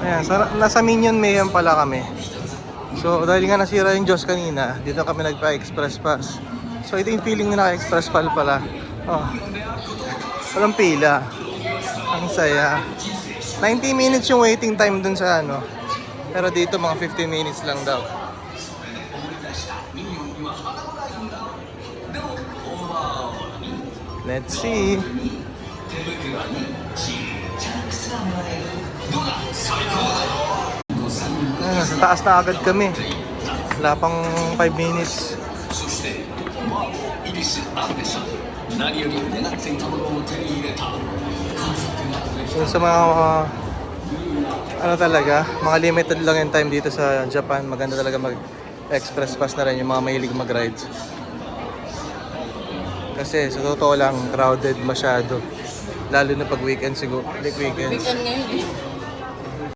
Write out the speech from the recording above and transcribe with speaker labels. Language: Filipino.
Speaker 1: Ayan, nasa Minion Mayhem pala kami. So, dahil nga nasira yung Diyos kanina, dito kami nagpa-express pass. So, ito yung feeling na naka-express pass pala. Oh, walang pila. Ang saya. 90 minutes yung waiting time dun sa ano. Pero dito mga 15 minutes lang daw. Let's see. Sa taas na agad kami. Wala pang 5 minutes. So sa mga ano talaga, mga limited lang yung time dito sa Japan. Maganda talaga mag-express pass na rin yung mga mahilig mag-rides. Kasi sa totoo lang, crowded masyado. Lalo na pag weekend siguro. Like weekends.
Speaker 2: Weekend ngayon eh.